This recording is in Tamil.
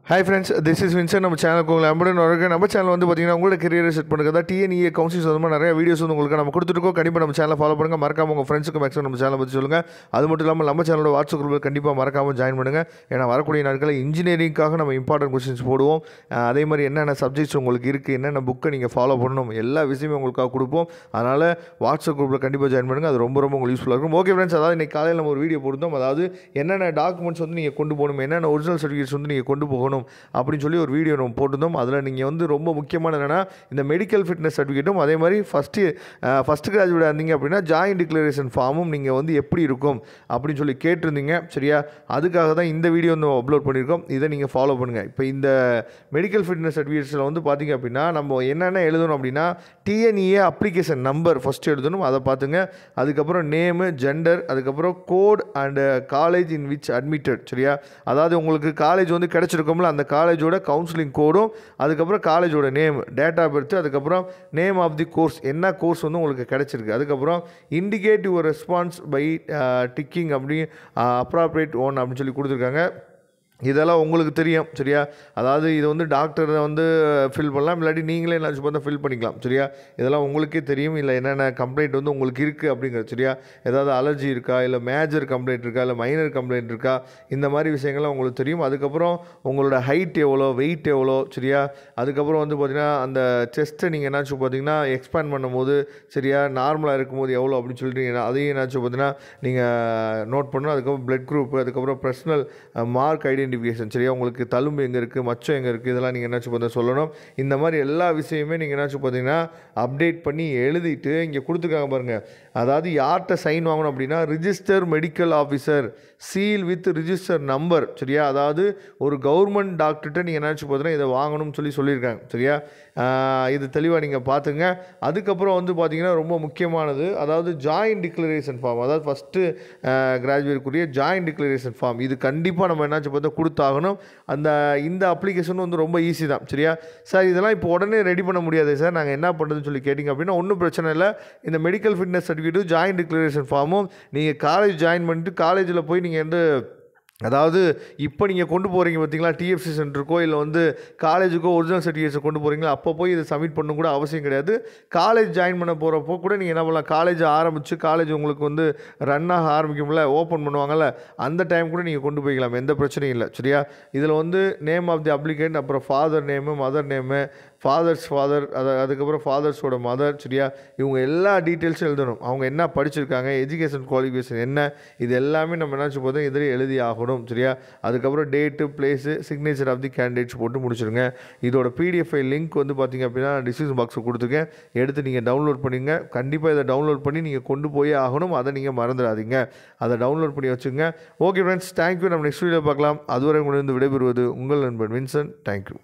Hi friends, this is Vincent. நம்ம சேனலுக்கு உங்களை அன்புடன் வரவேற்கிறேன். நம்ம சேனல் வந்து பார்த்தீங்கன்னா உங்களோட கரியரை செட் பண்ணுறது TNEA கவுன்சிலிங் சம்பந்தமாக நிறைய வீடியோஸ் வந்து உங்களுக்கு நம்ம கொடுத்துருக்கோம். கண்டிப்பாக நம்ம சேனலை ஃபாலோ பண்ணுங்கள். மறக்காம உங்கள் ஃப்ரெண்ட்ஸுக்கு மேக்ஸிமம் நம்ம சேனலை பற்றி சொல்லுங்கள். அது மட்டும் இல்லாமல் நம்ம சேனலோட வாட்ஸ்அப் குரூப்பில் கண்டிப்பாக மறக்காமல் ஜாயின் பண்ணுங்கள். ஏன்னா வரக்கூடிய நாட்களில் இன்ஜினியரிங்காக நம்ம இம்பார்ட்டன்ட் கொஸ்டின்ஸ் போடுவோம். அதே மாதிரி என்னென்ன சப்ஜெக்ட்ஸ் உங்களுக்கு இருக்குது, என்னென்ன புக்கை நீங்கள் ஃபாலோ பண்ணணும், எல்லா விஷயமே உங்களுக்காக கொடுப்போம். அதனால் வாட்ஸ்அப் குரூப்பில் கண்டிப்பாக ஜாயின் பண்ணுங்கள். அது ரொம்ப ரொம்ப உங்களுக்கு யூஸ்ஃபுல்லாக இருக்கும். ஓகே ஃப்ரெண்ட்ஸ், அதாவது இன்றைக்கி காலையில் நம்ம ஒரு வீடியோ போடுறோம். அதாவது என்னென்ன டாக்குமெண்ட்ஸ் வந்து நீங்கள் கொண்டு போகணும், என்னென்ன ஒரிஜினல் சர்டிஃபிகேட்ஸ் வந்து நீங்கள் கொண்டு போகணும் அப்படின்னு சொல்லி ஒரு வீடியோ நம்ம போட்டிருந்தோம். அதில் நீங்கள் வந்து ரொம்ப முக்கியமான என்னென்னா இந்த மெடிக்கல் ஃபிட்னஸ் சர்டிஃபிகேட்டும் அதே மாதிரி ஃபஸ்ட்டு கிராஜுவேட் இருந்தீங்க அப்படின்னா ஜாயின்ட் டிக்ளரேஷன் ஃபார்மும் நீங்கள் வந்து எப்படி இருக்கும் அப்படின்னு சொல்லி கேட்டிருந்தீங்க. சரியா, அதுக்காக தான் இந்த வீடியோ வந்து அப்லோட் பண்ணியிருக்கோம். இதை நீங்கள் ஃபாலோ பண்ணுங்கள். இப்போ இந்த மெடிக்கல் ஃபிட்னஸ் சர்டிஃபிகேட்ஸில் வந்து பார்த்திங்க அப்படின்னா நம்ம என்னென்ன எழுதணும் அப்படின்னா TNEA அப்ளிகேஷன் நம்பர் ஃபஸ்ட்டு எழுதணும், அதை பார்த்துங்க. அதுக்கப்புறம் நேமு, ஜெண்டர், அதுக்கப்புறம் code and college in which admitted. சரியா, அதாவது உங்களுக்கு காலேஜ் வந்து கிடச்சிருக்கோம்ல, அந்த காலேஜோட கவுன்சிலிங் கோடும், அதுக்கப்புறம் காலேஜோட நேம், டேட் ஆஃப் பர்த், அதுக்கப்புறம் நேம் ஆஃப் தி கோர்ஸ், என்ன கோர்ஸ் வந்து உங்களுக்கு கிடச்சிருக்கு, அதுக்கப்புறம் indicate your response by ticking அப்படி அப்ராப்ரியேட் ஒன் அப்படின்னு சொல்லி கொடுத்துருக்காங்க. இதெல்லாம் உங்களுக்கு தெரியும். சரியா, அதாவது இது வந்து டாக்டரை வந்து ஃபில் பண்ணலாம், இல்லாட்டி நீங்களே என்ன பார்த்தா ஃபில் பண்ணிக்கலாம். சரியா, இதெல்லாம் உங்களுக்கே தெரியும். இல்லை என்னென்ன கம்ப்ளைண்ட் வந்து உங்களுக்கு இருக்குது அப்படிங்கிறது. சரியா, ஏதாவது அலர்ஜி இருக்கா, இல்லை மேஜர் கம்ப்ளைண்ட் இருக்கா, இல்லை மைனர் கம்ப்ளைண்ட் இருக்கா, இந்த மாதிரி விஷயங்கள்லாம் உங்களுக்கு தெரியும். அதுக்கப்புறம் உங்களோட ஹைட் எவ்வளோ, வெயிட் எவ்வளோ. சரியா, அதுக்கப்புறம் வந்து பார்த்திங்கன்னா அந்த செஸ்ட்டை நீங்கள் என்னாச்சும் பார்த்தீங்கன்னா எக்ஸ்பேண்ட் பண்ணும்போது, சரியா, நார்மலாக இருக்கும்போது எவ்வளோ அப்படின்னு சொல்லிட்டு அதையும் என்னாச்சும் பார்த்தீங்கன்னா நீங்கள் நோட் பண்ணணும். அதுக்கப்புறம் பிளட் குரூப், அதுக்கப்புறம் பர்சனல் மார்க் ஐடென்டிஃபிகேஷன். சரியா, உங்களுக்கு தழும்பு எங்கே இருக்குது, மச்சம் எங்கே இருக்குது, இதெல்லாம் நீங்கள் என்னாச்சும் பார்த்தா சொல்லணும். இந்த மாதிரி எல்லா விஷயமே நீங்கள் என்னாச்சும் பார்த்தீங்கன்னா அப்டேட் பண்ணி எழுதிட்டு இங்கே கொடுத்துருக்காங்க பாருங்கள். அதாவது யார்கிட்ட சைன் வாங்கணும் அப்படின்னா register medical officer seal with register number. சரியா, அதாவது ஒரு கவர்மெண்ட் டாக்டர்கிட்ட நீங்கள் என்னாச்சும் பார்த்தீங்கன்னா இதை வாங்கணும்னு சொல்லியிருக்காங்க. சரியா, இது தெளிவாக நீங்கள் பார்த்துங்க. அதுக்கப்புறம் வந்து பார்த்திங்கன்னா ரொம்ப முக்கியமானது, அதாவது ஜாயின்ட் டிக்ளரேஷன் ஃபார்ம், அதாவது ஃபஸ்ட்டு கிராஜுவேட்க்குரிய ஜாயின்ட் டிக்ளரேஷன் ஃபார்ம். இது கண்டிப்பாக நம்ம என்னாச்சும் பார்த்தா கொடுத்தாகணும். இந்த அப்ளிகேஷன் வந்து ரொம்ப ஈஸி தான். சரியா, சார் இதெல்லாம் இப்போ உடனே ரெடி பண்ண முடியாது சார், நாங்கள் என்ன பண்ணுறதுன்னு சொல்லி கேட்டிங்க அப்படின்னா ஒன்றும் பிரச்சனை இல்லை. இந்த மெடிக்கல் ஃபிட்னஸ் சர்டிஃபிகேட்டும் ஜாயின்ட் டிக்ளரேஷன் ஃபார்மும் நீங்கள் காலேஜ் ஜாயின் பண்ணிட்டு காலேஜில் போய் நீங்கள் வந்து, அதாவது இப்போ நீங்கள் கொண்டு போகிறீங்க பார்த்தீங்களா, TFC சென்டருக்கோ இல்லை வந்து காலேஜுக்கோ ஒரிஜினல் சர்டிஃபிகேட்ஸை கொண்டு போகிறீங்களா, அப்போ போய் இதை சப்மிட் பண்ணணும் கூட அவசியம் கிடையாது. காலேஜ் ஜாயின் பண்ண போகிறப்போ கூட நீங்கள் என்ன பண்ணலாம், காலேஜ் ஆரம்பித்து காலேஜ் உங்களுக்கு வந்து ரன்னாக ஆரம்பிக்கும்ல, ஓப்பன் பண்ணுவாங்கள்ல, அந்த டைம் கூட நீங்கள் கொண்டு போய்க்கலாம், எந்த பிரச்சனையும் இல்லை. சரியா, இதில் வந்து நேம் ஆஃப் தி அப்ளிகேண்ட், அப்புறம் father name, mother name, father, அதுக்கப்புறம் ஃபாதர்ஸோட மதர். சரியா, இவங்க எல்லா டீட்டெயில்ஸும் எழுதணும். அவங்க என்ன படிச்சிருக்காங்க, எஜுகேஷன் குவாலிஃபிகேஷன் என்ன, இது எல்லாமே நம்ம என்னாச்சு போதும் இதில் எழுதி ஆகணும். சரியா, அதுக்கப்புறம் date, place, signature of the candidates போட்டு முடிச்சிருங்க. இதோட PDF லிங்க் வந்து பார்த்திங்க அப்படின்னா டிஸ்கிரிப்ஷன் பாக்ஸில் கொடுத்துருக்கேன், எடுத்து நீங்கள் டவுன்லோட் பண்ணிங்க. கண்டிப்பாக இதை டவுன்லோட் பண்ணி நீங்கள் கொண்டு போயே ஆகணும், அதை நீங்கள் மறந்துடாதீங்க, அதை டவுன்லோட் பண்ணி வச்சுங்க. Okay friends, thank you. நம்ம நெக்ஸ்ட் வீடியோ பார்க்கலாம். அதுவரை உங்களிடம் விடைபெறுவது உங்கள் நண்பன் வின்சென்ட். தேங்க்யூ.